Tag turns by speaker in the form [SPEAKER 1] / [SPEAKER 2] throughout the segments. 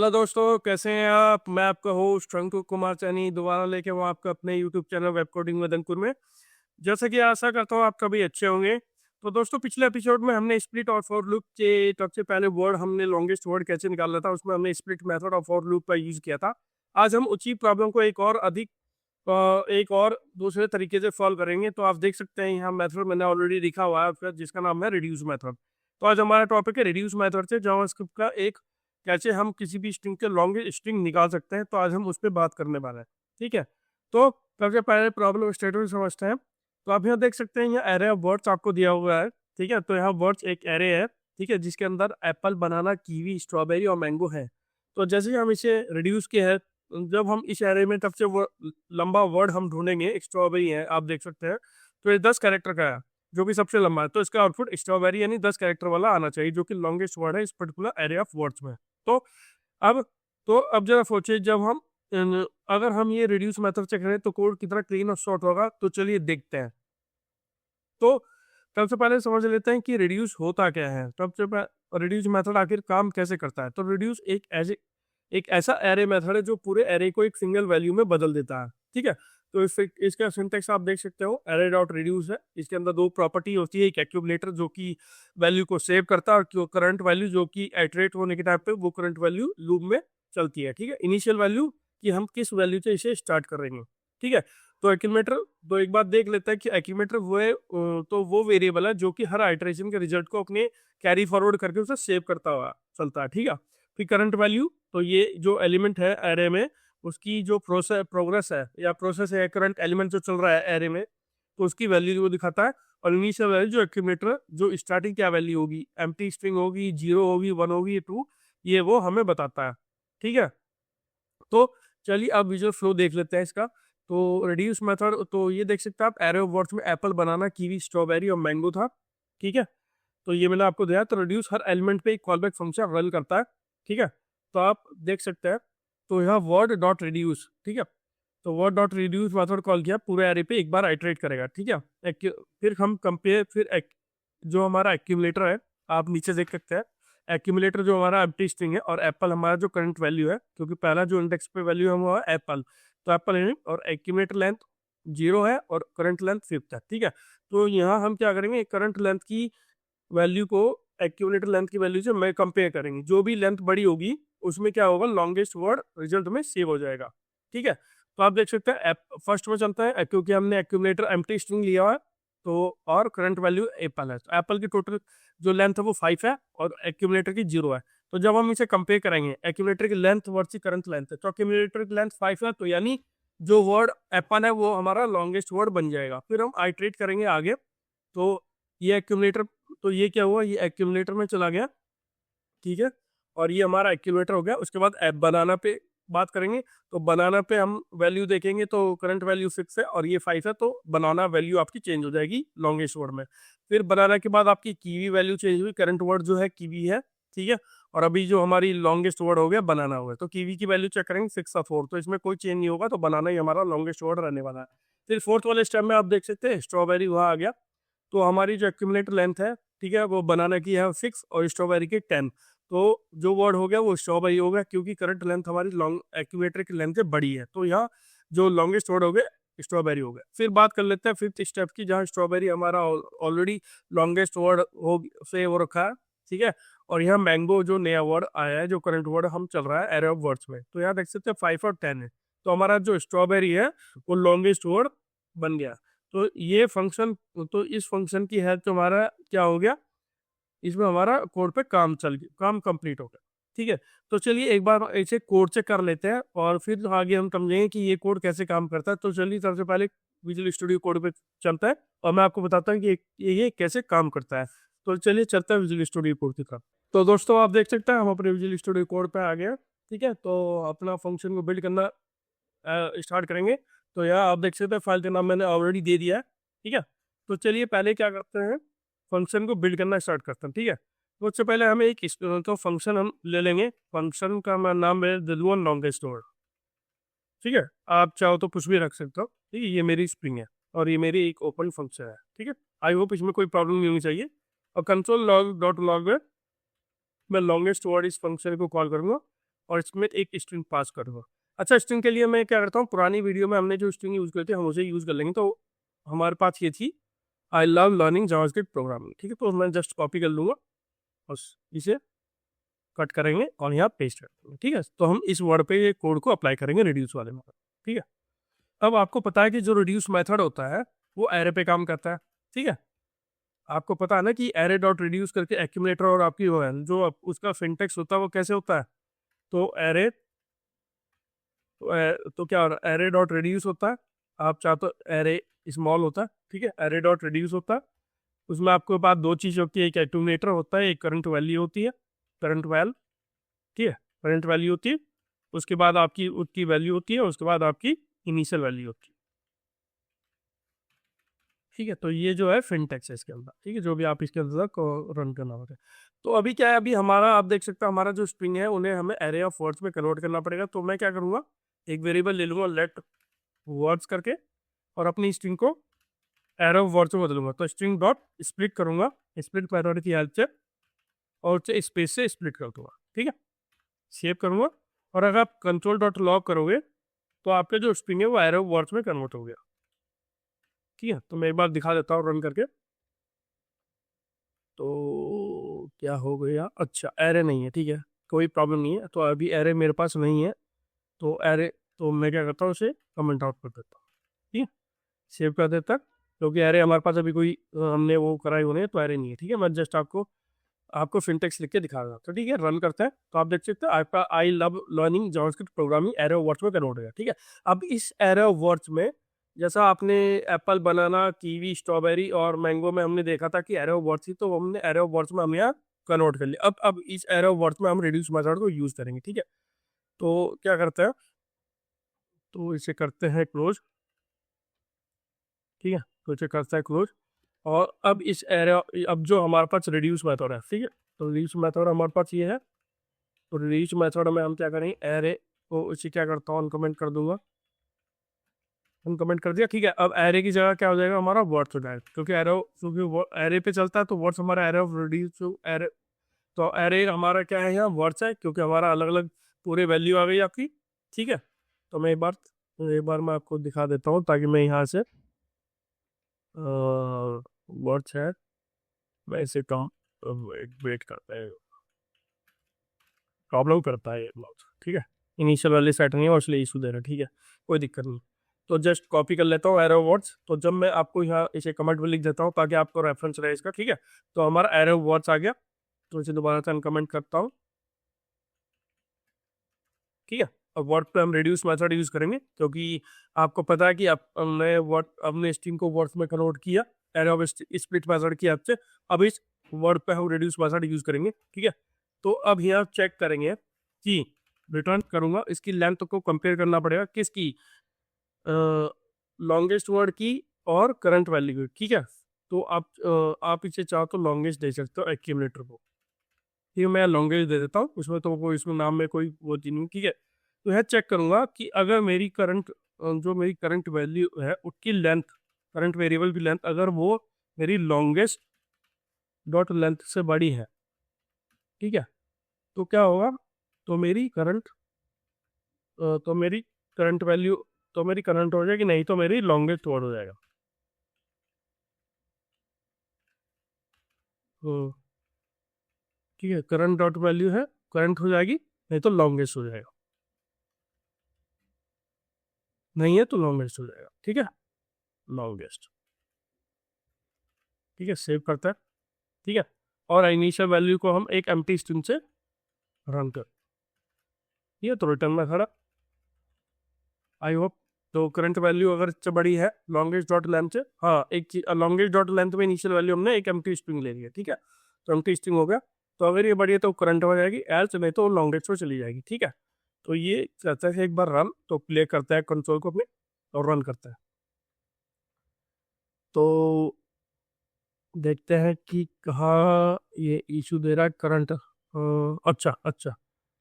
[SPEAKER 1] Hello दोस्तों, कैसे हैं आप। मैं आपका होस्ट अंकुर कुमार चैनी दोबारा लेके वो आपका अपने YouTube channel web coding with Ankur में। जैसा कि आशा करता हूँ आप सभी अच्छे होंगे। तो दोस्तों, पिछले एपिसोड में हमने स्प्लिट और फॉर लूप के सबसे पहले वर्ड हमने लॉन्गेस्ट वर्ड कैसे निकालना था, उसमें हमने स्प्लिट मेथड और फॉर लूप का यूज किया था। आज हम उसी प्रॉब्लम को एक और दूसरे तरीके से सॉल्व करेंगे। तो आप देख सकते हैं यहाँ मेथड मैंने ऑलरेडी लिखा हुआ है उसका, जिसका नाम है रिड्यूस मेथड। तो आज हमारा टॉपिक है रिड्यूस मेथड से जावास्क्रिप्ट का एक कैसे हम किसी भी स्ट्रिंग के लॉन्गेस्ट स्ट्रिंग निकाल सकते हैं। तो आज हम उस पर बात करने वाले हैं। ठीक है, तो सबसे पहले प्रॉब्लम स्टेटमेंट समझते हैं। तो आप यहाँ देख सकते हैं, यहाँ एरे ऑफ वर्ड्स आपको दिया हुआ है। ठीक है, तो यहाँ वर्ड्स एक एरे है, ठीक है, जिसके अंदर एप्पल, बनाना, कीवी, स्ट्रॉबेरी और मैंगो है। तो जैसे ही हम इसे रिड्यूस किया है, जब हम इस एरे में सबसे लंबा वर्ड हम ढूंढेंगे, स्ट्रॉबेरी है आप देख सकते हैं, तो ये 10 कैरेक्टर का है जो कि सबसे लंबा है। तो इसका आउटपुट स्ट्रॉबेरी यानी 10 कैरेक्टर वाला आना चाहिए, जो कि लॉन्गेस्ट वर्ड है इस पर्टिकुलर एरे ऑफ वर्ड्स में। तो अब अब जरा सोचिए, जब हम अगर हम ये रिड्यूस मेथड से करें तो कोड कितना क्लीन और शॉर्ट होगा। तो चलिए देखते हैं। तो सबसे पहले समझ लेते हैं कि रिड्यूस होता क्या है। सबसे पहले रिड्यूस मेथड आखिर काम कैसे करता है। तो रिड्यूस एक ऐसा एरे मेथड है जो पूरे एरे को एक सिंगल वैल्यू में बदल देता है। ठीक है, तो इसका सिंटेक्स आप देख सकते हो, एरे डॉट रिड्यूस है। इसके अंदर दो प्रॉपर्टी होती है, एक एक्यूमुलेटर जो कि वैल्यू को सेव करता है, और करंट वैल्यू जो कि एटरेट होने के टाइम पे वो करंट वैल्यू लूप में चलती है। ठीक है, इनिशियल वैल्यू कि हम किस वैल्यू से इसे स्टार्ट करेंगे। ठीक है, तो एक्यूमुलेटर, तो एक बात देख लेते हैं कि एक्यूमुलेटर वो है, तो वो वेरिएबल है जो कि हर आइटरेशन के रिजल्ट को अपने कैरी फॉरवर्ड करके उसे सेव करता हुआ चलता है। ठीक है, फिर करंट वैल्यू, तो ये जो एलिमेंट है एरे में उसकी जो प्रोग्रेस है या प्रोसेस है, करंट एलिमेंट जो चल रहा है एरे में, तो उसकी वैल्यू वो दिखाता है। और इनिशियल वैल्यू जो एक्यूमुलेटर जो स्टार्टिंग क्या वैल्यू होगी, एम्प्टी स्ट्रिंग होगी, 0 होगी, 1 होगी, 2, ये वो हमें बताता है। ठीक है, तो चलिए अब विजुअल फ्लो देख लेते हैं इसका। तो रिड्यूस मेथड, तो ये देख सकते हैं आप, एरे ऑफ वर्ड्स में एप्पल, बनाना, कीवी, स्ट्रॉबेरी और मैंगो था। ठीक है, तो ये मैंने आपको दिया। तो रिड्यूस हर एलिमेंट पे एक कॉलबैक फंक्शन रन करता है। ठीक है, तो आप देख सकते हैं, तो यहाँ वर्ड डॉट रिड्यूस, ठीक है, तो word dot reduce method call किया, पूरे एरे पे एक बार आइटरेट करेगा। ठीक है, फिर हम कंपेयर, जो हमारा एक्यूमुलेटर है, आप नीचे देख सकते हैं, एक्यूमुलेटर जो हमारा एम्प्टी स्ट्रिंग है, और एप्पल हमारा जो करंट वैल्यू है, क्योंकि पहला जो इंडेक्स पे वैल्यू है वो है एप्पल, तो एप्पल है, और एक्यूमुलेटर लेंथ 0 है और करंट लेंथ 5 है। ठीक है, तो यहाँ हम क्या करेंगे, करंट लेंथ की वैल्यू को एक्यूमुलेटर लेंथ की वैल्यू से मैं कंपेयर करेंगे। जो भी लेंथ बड़ी होगी उसमें क्या होगा, लॉन्गेस्ट वर्ड रिजल्ट में सेव हो जाएगा। ठीक है, तो आप देख सकते हैं फर्स्ट में चलता है, क्योंकि हमने एक्यूमुलेटर एम्प्टी स्ट्रिंग लिया हुआ है, तो और करंट वैल्यू एप्पल है, तो एप्पल की टोटल जो लेंथ है वो 5 है और एक्यूमुलेटर की 0 है। तो जब हम इसे कंपेयर करेंगे, एक्यूमुलेटर की लेंथ वर्सेस करंट लेंथ है, तो एक्यूमुलेटर की लेंथ 5 है, तो यानी जो वर्ड एप्पल है वो हमारा लॉन्गेस्ट वर्ड बन जाएगा। फिर हम आइट्रेट करेंगे आगे, तो ये एक्यूमुलेटर, तो ये क्या हुआ, ये एक्यूमुलेटर में चला गया। ठीक है, और ये हमारा एक्यूमुलेटर हो गया। उसके बाद ऐप बनाना पे बात करेंगे, तो बनाना पे हम वैल्यू देखेंगे, तो करंट वैल्यू 6 है और ये 5 है, तो बनाना वैल्यू आपकी चेंज हो जाएगी लॉन्गेस्ट वर्ड में। फिर बनाना के बाद आपकी कीवी वैल्यू चेंज हुई, करंट वर्ड जो है कीवी है। ठीक है, और अभी जो हमारी लॉन्गेस्ट वर्ड हो गया बनाना हो गया, तो कीवी की वैल्यू चेक करेंगे 6 और 4, तो इसमें कोई चेंज नहीं होगा, तो बनाना ही हमारा लॉन्गेस्ट वर्ड रहने वाला है। फिर फोर्थ वाले स्टेप में आप देख सकते हैं स्ट्रॉबेरी वहाँ आ गया, तो हमारी जो एक्यूमुलेटर लेंथ है, ठीक है, वो बनाना की है 6 और स्ट्रॉबेरी की 10, तो जो वर्ड हो गया वो स्ट्रॉबेरी हो गया, क्योंकि करंट लेंथ हमारी लॉन्ग एक्यूमुलेटर की लेंथ से बड़ी है, तो यहाँ जो लॉन्गेस्ट वर्ड हो गया स्ट्रॉबेरी हो गया। फिर बात कर लेते हैं फिफ्थ स्टेप की, जहाँ स्ट्रॉबेरी हमारा ऑलरेडी लॉन्गेस्ट वर्ड हो से वो रखा है। ठीक है, और यहाँ मैंगो जो नया वर्ड आया है, जो करंट वर्ड हम चल रहा है एरे ऑफ वर्ड्स में, तो यहाँ देख सकते हैं 5 और 10 है, तो हमारा जो स्ट्रॉबेरी है वो लॉन्गेस्ट वर्ड बन गया। तो ये फंक्शन, तो इस फंक्शन की हेल्प तो हमारा क्या हो गया, इसमें हमारा कोड पे काम कंप्लीट हो गया। ठीक है, तो चलिए एक बार ऐसे कोड से कर लेते हैं और फिर आगे हम समझेंगे कि ये कोड कैसे काम करता है। तो चलिए सबसे पहले विजुअल स्टूडियो कोड पे चलता है और मैं आपको बताता हूँ कि ये कैसे काम करता है। तो चलिए चलते हैं विजुअल स्टूडियो कोड की तरफ। तो दोस्तों आप देख सकते हैं हम अपने विजुअल स्टूडियो कोड पे आ गए। ठीक है, तो अपना फंक्शन को बिल्ड करना स्टार्ट करेंगे। तो यहाँ आप देख सकते हैं फाइल का नाम मैंने ऑलरेडी दे दिया है। ठीक है, तो चलिए पहले क्या करते हैं, फंक्शन को बिल्ड करना स्टार्ट करते हैं। ठीक है, तो उससे पहले हमें तो फंक्शन हम ले लेंगे, फंक्शन का नाम है दिलवन लॉन्गेस्ट वर्ड। ठीक है, आप चाहो तो कुछ भी रख सकते हो। ठीक है, ये मेरी स्प्रिंग है और ये मेरी एक ओपन फंक्शन है। ठीक है, आई होप इसमें कोई प्रॉब्लम नहीं होनी चाहिए। और कंसोल लॉग डॉट लॉग में मैं लॉन्गेस्ट वर्ड इस फंक्शन को कॉल करूंगा और इसमें एक स्ट्रिंग पास करूँगा। अच्छा, स्ट्रिंग के लिए मैं क्या करता हूँ, पुरानी वीडियो में हमने जो स्ट्रिंग यूज़ करते हैं हम उसे यूज़ कर लेंगे। तो हमारे पास ये थी, I love learning JavaScript programming, ठीक है। तो मैं जस्ट कॉपी कर लूँगा और इसे कट करेंगे और यहाँ पेस्ट कर देंगे, ठीक है। तो हम इस वर्ड पे ये कोड को अप्लाई करेंगे रिड्यूस वाले में, ठीक है। अब आपको पता है कि जो रिड्यूस मेथड होता है वो एरे पे काम करता है, ठीक है। आपको पता है ना कि एरे डॉट रिड्यूस करके एक्यूमुलेटर और आपकी वो है जो उसका सिंटेक्स होता है वो कैसे होता है। तो एरे तो क्या हो रहा है, एरे डॉट रिड्यूस होता है, आप चाहते हो एरे स्मॉल होता है, ठीक है। एरे डॉट रिड्यूस होता है, उसमें आपके पास दो चीज़ होती है, एक एक्यूमुलेटर होता है, एक करंट वैल्यू होती है, करंट वैल, ठीक है। करंट वैल्यू होती है, उसके बाद आपकी उसकी वैल्यू होती है, उसके बाद आपकी इनिशियल वैल्यू होती है, ठीक है। तो ये जो है फिनटेक्स है इसके अंदर, ठीक है, जो भी आप इसके अंदर रन करना होगा। तो अभी क्या है, अभी हमारा आप देख सकते हो हमारा जो स्ट्रिंग है उन्हें हमें एरे ऑफ वर्ड्स में कन्वर्ट करना पड़ेगा। तो मैं क्या करूँगा, एक वेरिएबल ले लूँगा लेट वर्ड्स करके और अपनी स्ट्रिंग को एरे ऑफ वर्ड्स में बदलूंगा। तो स्ट्रिंग डॉट स्प्लिट करूँगा, स्प्लिट मेथड की हेल्प से, और उसे स्पेस से स्प्लिट कर दूंगा, ठीक है। सेव करूँगा और अगर आप कंट्रोल डॉट लॉग करोगे तो आपके जो स्ट्रिंग है वो एरे ऑफ वर्ड्स में कन्वर्ट हो गया, ठीक है। तो मैं एक बार दिखा देता हूँ रन करके। तो क्या हो गया, अच्छा एरे नहीं है, ठीक है, कोई प्रॉब्लम नहीं है। तो अभी एरे मेरे पास नहीं है, तो एरे, तो मैं क्या करता हूँ उसे कमेंट आउट कर देता हूँ, ठीक है, सेव कर देता, क्योंकि एरे हमारे पास अभी कोई हमने वो कराई होने, तो एरे नहीं है, ठीक है। मैं जस्ट आपको आपको सिंटेक्स लिख के दिखा रहा था, तो ठीक है, रन करते हैं। तो आप देख सकते हैं आपका I love learning JavaScript programming array of words में कन्वर्ट हो गया, ठीक है। अब इस एरे ऑफ वर्ड्स में, जैसा आपने एप्पल, बनाना, कीवी, स्ट्रॉबेरी और मैंगो में हमने देखा था कि एरे ऑफ वर्ड्स थी, तो हमने एरे ऑफ वर्ड्स में हम यहाँ कन्वर्ट कर लिया। अब इस एरे ऑफ वर्ड्स में हम रिड्यूस मेथड को यूज करेंगे, ठीक है। तो क्या करते हैं, तो इसे करते हैं क्लोज, ठीक है। तो इसे करते हैं क्लोज, और अब इस एरे, अब जो हमारे पास रिड्यूस मेथड है, ठीक है, तो रिड्यूस मेथड हमारे पास ये है। तो रिड्यूस मेथड में हम क्या करेंगे, एरे को इसे क्या करता हूँ, अनकमेंट कर दूंगा, अनकमेंट कर दिया, ठीक है। अब एरे की जगह क्या हो जाएगा, हमारा वर्ड्स हो जाएगा, क्योंकि एरो, क्योंकि एरे पे चलता है तो वर्ड्स हमारा एरे ऑफ रिड्यूस एरे। तो एरे हमारा क्या है, यहाँ वर्ड्स है, क्योंकि हमारा अलग अलग पूरे वैल्यू आ गई आपकी, ठीक है। तो मैं एक बार मैं आपको दिखा देता हूँ ताकि मैं यहाँ से वर्ड्स है, मैं इसे वेट करता है, प्रॉब्लम करता है ये बहुत, ठीक है। इनिशियल वाली सेट नहीं है और इसलिए इशू दे रहा है, ठीक है, कोई दिक्कत नहीं। तो जस्ट कॉपी कर लेता हूँ एरो वर्ड्स। तो जब मैं आपको यहाँ इसे कमेंट में लिख देता हूँ ताकि आपको रेफरेंस रहे इसका, ठीक है। तो हमारा एरो वर्ड्स आ गया, तो इसे दोबारा से अनकमेंट करता हूँ, ठीक है। अब वर्ड पे हम रिड्यूस मेथड यूज करेंगे, क्योंकि आपको पता है कि हमने वर्ड, अपने स्ट्रिंग को वर्ड्स में कन्वर्ट किया एरे ऑफ स्प्लिट मेथड की हेल्प से। अब इस वर्ड पे हम रिड्यूस मेथड यूज करेंगे, ठीक है। तो अब यहाँ चेक करेंगे कि रिटर्न करूंगा, इसकी लेंथ को कंपेयर करना पड़ेगा किसकी, लॉन्गेस्ट वर्ड की और करंट वैल्यू की, ठीक है। तो आप इसे चाहो तो लॉन्गेस्ट दे सकते हो एक्यूमुलेटर को, ठीक है। मैं लॉन्गेस्ट दे देता हूँ, उसमें तो कोई, इसमें नाम में कोई वो चीज़ नहीं, ठीक है। तो यह चेक करूंगा कि अगर मेरी करंट, जो मेरी करंट वैल्यू है उसकी लेंथ, करंट वेरिएबल की लेंथ अगर वो मेरी लॉन्गेस्ट डॉट लेंथ से बड़ी है, ठीक है, तो क्या होगा, तो मेरी करंट, तो मेरी करंट वैल्यू, तो मेरी करंट हो जाएगी, नहीं तो मेरी लॉन्गेस्ट वर्ड हो जाएगा। ठीक है, करंट डॉट वैल्यू है, करंट हो जाएगी, नहीं तो लॉन्गेस्ट हो जाएगा, नहीं है तो लॉन्गेस्ट हो जाएगा, ठीक है, लॉन्गेस्ट, ठीक है। सेव करता है, ठीक है। और इनिशियल वैल्यू को हम एक एम्प्टी स्ट्रिंग से रन कर, ठीक है। तो रिटर्न में खड़ा, आई होप। तो करंट वैल्यू अगर इससे बड़ी है लॉन्गेस्ट डॉट लेंथ से, हाँ, एक चीज, लॉन्गेस्ट डॉट लेंथ में इनिशियल वैल्यू हमने एक एम्प्टी स्ट्रिंग ले लिया, ठीक है। तो एम्प्टी स्ट्रिंग हो गया, तो अगर ये बड़ी है तो करंट हो जाएगी, एल्स नहीं तो लॉन्गेस्ट पे चली जाएगी, ठीक है। तो ये करता है एक बार रन, तो प्ले करता है कंसोल को अपने और रन करता है। तो देखते हैं कि कहाँ ये इशू दे रहा है, करंट, अच्छा अच्छा,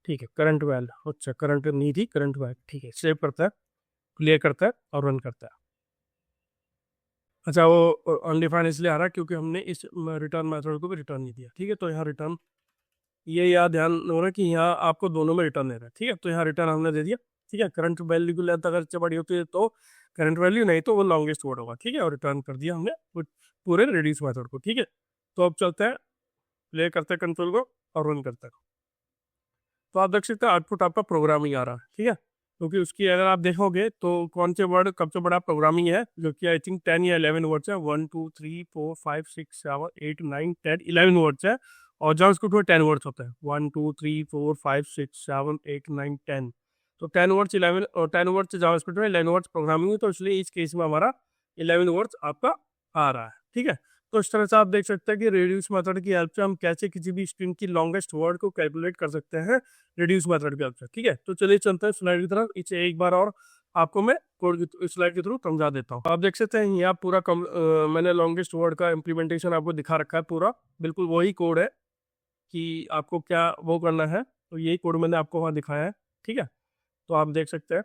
[SPEAKER 1] ठीक है, करंट वैल, अच्छा करंट नहीं थी, करंट वैल, ठीक है। सेव करता है, क्लियर करता है और रन करता है। अच्छा, वो अनडिफाइंड इसलिए आ रहा है क्योंकि हमने इस रिटर्न मेथड को भी रिटर्न नहीं दिया, ठीक है। तो यहाँ रिटर्न ये याद ध्यान हो रहा है कि यहाँ आपको दोनों में रिटर्न दे रहा है, ठीक है। तो यहाँ रिटर्न हमने दे दिया, ठीक है। करंट वैल्यू की लेंथ अगर बड़ी होती है तो करंट वैल्यू, नहीं तो वो लॉन्गेस्ट वर्ड होगा, ठीक है। और रिटर्न कर दिया हमने पूरे रिड्यूस मेथड को, ठीक है। तो अब चलते हैं, प्ले करते हैं कंट्रोल को और रन करते हैं। तो आप देख सकते हैं आउटपुट आपका प्रोग्रामिंग आ रहा है, ठीक है। क्योंकि उसकी अगर आप देखोगे तो कौन से वर्ड कब से बड़ा प्रोग्रामिंग है, जो कि आई थिंक 10 या 11 वर्ड्स है। 1 2 3 4 5 6 7 8 9 10 11 वर्ड्स है। और जावास्क्रिप्ट में 10 वर्ड्स होते हैं। 1 2 3 4 5 6 7 8 9 10। तो 10 वर्ड्स 11 और 10 वर्ड्स जावास्क्रिप्ट में, 11 वर्ड्स प्रोग्रामिंग में। तो इसलिए इस केस में हमारा 11 वर्ड्स आपका आ रहा है, ठीक है। तो इस तरह से आप देख सकते हैं कि रेड्यूस मेथड की हेल्प से हम कैसे किसी भी स्ट्रिंग की लॉन्गेस्ट वर्ड को कैलकुलेट कर सकते हैं रिड्यूस मेथड की हेल्प से, ठीक है। तो चलिए चलते हैं स्लाइड की तरफ। इसे एक बार और आपको मैं कोड की स्लाइड के थ्रू समझा देता हूँ। आप देख सकते हैं यहाँ पूरा मैंने लॉन्गेस्ट वर्ड का इम्प्लीमेंटेशन आपको दिखा रखा है पूरा। बिल्कुल वही कोड है कि आपको क्या वो करना है। तो यही कोड मैंने आपको वहाँ दिखाया है, ठीक है। तो आप देख सकते हैं।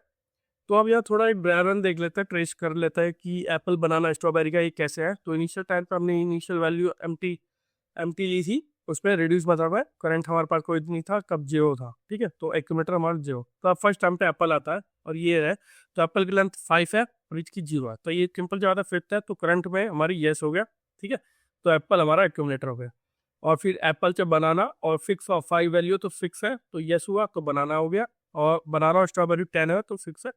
[SPEAKER 1] तो अब यहाँ थोड़ा एक ड्राइवर देख लेते हैं, ट्रेस कर लेता है कि एप्पल बनाना स्ट्रॉबेरी का ये कैसे है। तो इनिशियल टाइम पे हमने इनिशियल वैल्यू एम्प्टी ली थी, उसमें रिड्यूस बता है। करंट हमारे पास कोई नहीं था, कब 0 था, ठीक है। तो एक्यूमुलेटर हमारा 0। तो अब फर्स्ट टाइम पे एप्पल आता है और ये है। तो एप्पल की लेंथ 5 है और इसकी 0 है। तो ये सिंपल ज़्यादा फिफ्थ है, तो करंट में हमारी येस हो गया, ठीक है। तो एप्पल हमारा एक्यूमुलेटर हो गया। और फिर एप्पल से बनाना और फिक्स और 5 वैल्यू तो फिक्स है, तो येस हुआ, तो बनाना हो गया। और बनाना और स्ट्रॉबेरी 10 है तो फिक्स है,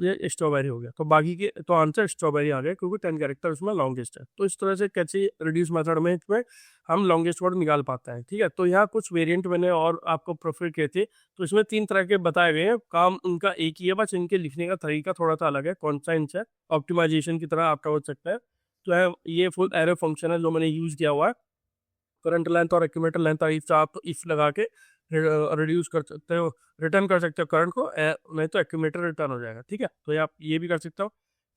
[SPEAKER 1] ये स्ट्रॉबेरी हो गया। तो बाकी के तो आंसर स्ट्रॉबेरी आ गया, क्योंकि 10 कैरेक्टर उसमें लॉन्गेस्ट है। तो इस तरह से कैसे रिड्यूस मेथड में इसमें हम लॉन्गेस्ट वर्ड निकाल पाते हैं, ठीक है। तो यहाँ कुछ वेरिएंट मैंने और आपको प्रोफाइल किए थे। तो इसमें 3 तरह के बताए गए हैं, काम उनका एक ही है, बस इनके लिखने का तरीका थोड़ा सा अलग है। कौन सा इनसे ऑप्टिमाइजेशन की तरह आप समझ सकते हैं। तो है ये फुल एरो फंक्शन है जो मैंने यूज किया हुआ है। करंट लेंथ और एक्यूमुलेटर लेंथ आप इफ लगा के रिड्यूस कर सकते हो, रिटर्न कर सकते हो करंट को, नहीं तो एक्यूमुलेटर रिटर्न हो जाएगा, ठीक है। तो ये आप ये भी कर सकते हो।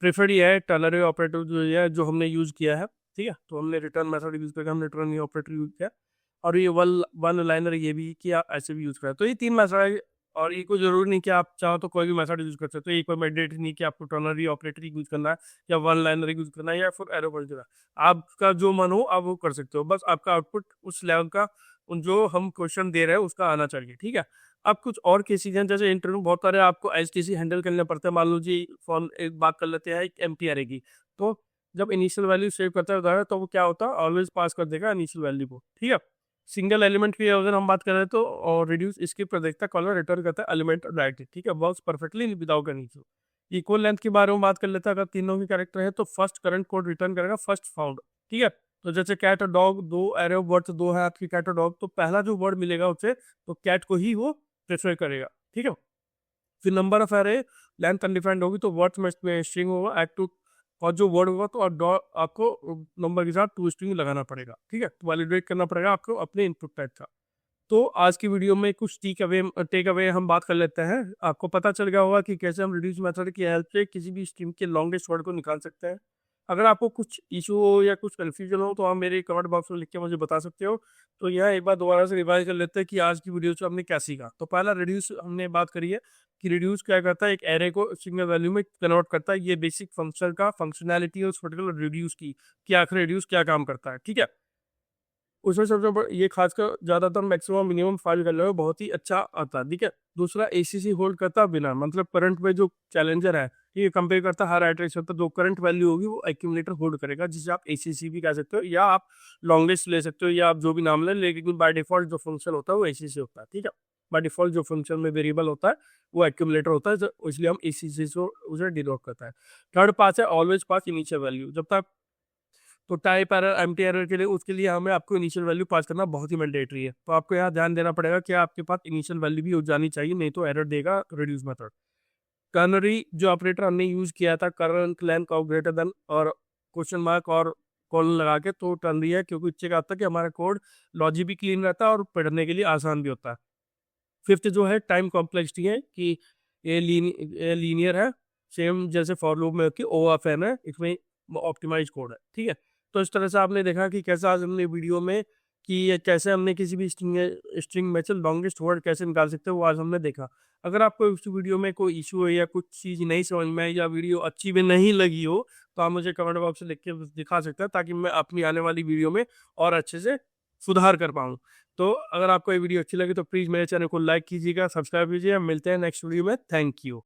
[SPEAKER 1] प्रेफर्ड ये है टर्नरी ऑपरेटर जो है, जो हमने यूज़ किया है, ठीक है। तो हमने रिटर्न मेथड यूज़ करके हमने टर्नरी ऑपरेटर यूज़ किया। और ये वन लाइनर ये भी किया, ऐसे भी यूज़ करा। तो ये 3 मेथड है। और ये कोई ज़रूरी नहीं कि आप चाहो तो कोई भी मेथड यूज़ कर सकते हो। ये कोई मैंडेटरी नहीं कि आपको टर्नरी ऑपरेटर यूज़ करना है, या वन लाइनर यूज़ करना है, या फिर एरो फंक्शन। आपका जो मन हो आप वो कर सकते हो, बस आपका आउटपुट उस लेवल का जो हम क्वेश्चन दे रहे हैं उसका आना चाहिए, ठीक है। अब कुछ और केसेज हैं, जैसे इंटरव्यू बहुत सारे आपको एचटीसी हैंडल करने पड़ते हैं। मान लो जी फोन एक बात कर लेते हैं, एक एमपीआर की। तो जब इनिशियल वैल्यू सेव करता है उदाहरण, तो वो क्या होता है, ऑलवेज पास कर देगा इनिशियल वैल्यू को, ठीक है। सिंगल एलिमेंट की अगर हम बात करें तो, और रिड्यूस इसकी देखता है, कॉलर रिटर्न करता है एलिमेंट डायरेक्टली, ठीक है, बहुत perfectly without any issue. Equal length के बारे में बात कर लेता है, अगर तीनों की कैरेक्टर है तो फर्स्ट करंट कोड रिटर्न करेगा फर्स्ट फाउंड, ठीक है। तो जैसे कैट और डॉग, 2 एरो वर्ड 2 है आपकी, कैट और डॉग, तो पहला जो वर्ड मिलेगा उसे, तो कैट को ही वो प्रेफर करेगा, ठीक है। फिर number of array length undefined होगी, तो वर्ड्स में स्ट्रिंग होगा, एक्ट टू, और जो वर्ड होगा तो आपको नंबर के साथ 2 स्ट्रिंग लगाना पड़ेगा, ठीक है। तो वैलिडेट करना पड़ेगा आपको अपने इनपुट टाइप का। तो आज की वीडियो में कुछ टेक अवे हम बात कर लेते हैं। आपको पता चल गया होगा कि कैसे हम रिड्यूस मेथड की हेल्प से किसी भी स्ट्रिंग के लॉन्गेस्ट वर्ड को निकाल सकते हैं। अगर आपको कुछ इशू हो या कुछ कन्फ्यूजन हो तो आप मेरे कमेंट बॉक्स में लिख के मुझे बता सकते हो। तो यहाँ एक बार दोबारा से रिवाइज कर लेते हैं कि आज की वीडियो से हमने क्या सीखा। तो पहला रिड्यूस हमने बात करी है कि रिड्यूस क्या करता है, एक एरे को सिंगल वैल्यू में कन्वर्ट करता है। ये बेसिक फंक्शन का फंक्शनैलिटी है उस पर्टिकुलर रिड्यूस की, कि आखिर रिड्यूस क्या काम करता है, ठीक है। उसमें सबसे ये खासकर ज़्यादातर मैक्सिमम मिनिमम फाइल कर लो बहुत ही अच्छा आता है, ठीक है। दूसरा एसीसी होल्ड करता बिना, मतलब करंट में जो चैलेंजर है ये कंपेयर करता हर आइटरेशन तो जो करंट वैल्यू होगी वो एक्यूमुलेटर होल्ड करेगा, जिसे आप एसीसी भी कह सकते हो, या आप लॉन्गेस्ट ले सकते हो, या आप जो भी नाम ले, लेकिन बाय डिफॉल्ट जो फंक्शन होता है वो एसीसी होता है, ठीक है। बाय डिफॉल्ट जो फंक्शन में वेरिएबल होता है वो एक्यूमुलेटर होता है, इसलिए हम एसीसी से उसे डिनोट करता है। थर्ड पास है ऑलवेज पास इनिशियल वैल्यू। जब तक तो टाइप एरर, एम्प्टी एरर के लिए, उसके लिए हमें आपको इनिशियल वैल्यू पास करना बहुत ही मैंडेटरी है। तो आपको यहाँ ध्यान देना पड़ेगा कि आपके पास इनिशियल वैल्यू भी हो जानी चाहिए, नहीं तो एरर देगा रिड्यूस मेथड। कर्नरी जो ऑपरेटर हमने यूज किया था, current length of greater than और क्वेश्चन मार्क और कॉलन लगा के, तो टर्नरी है, क्योंकि इससे क्या होता है कि हमारा कोड लॉजिक भी क्लीन रहता है और पढ़ने के लिए आसान भी होता है। फिफ्थ जो है टाइम कॉम्प्लेक्सिटी है, कि ये लीनियर है, सेम जैसे फॉर लूप में कि ओ ऑफ एन है, इसमें ऑप्टिमाइज कोड है, ठीक है। तो इस तरह से आपने देखा कि कैसा आज हमने वीडियो में कि ये कैसे हमने किसी भी स्ट्रिंग में से लॉन्गेस्ट वर्ड कैसे निकाल सकते हैं वो आज हमने देखा। अगर आपको इस वीडियो में कोई इशू है या कुछ चीज़ नहीं समझ में आई या वीडियो अच्छी भी नहीं लगी हो, तो आप मुझे कमेंट बॉक्स में लिख के दिखा सकते हैं, ताकि मैं अपनी आने वाली वीडियो में और अच्छे से सुधार कर पाऊँ। तो अगर आपको ये वीडियो अच्छी लगी तो प्लीज़ मेरे चैनल को लाइक कीजिएगा, सब्सक्राइब कीजिएगा। मिलते हैं नेक्स्ट वीडियो में। Thank you.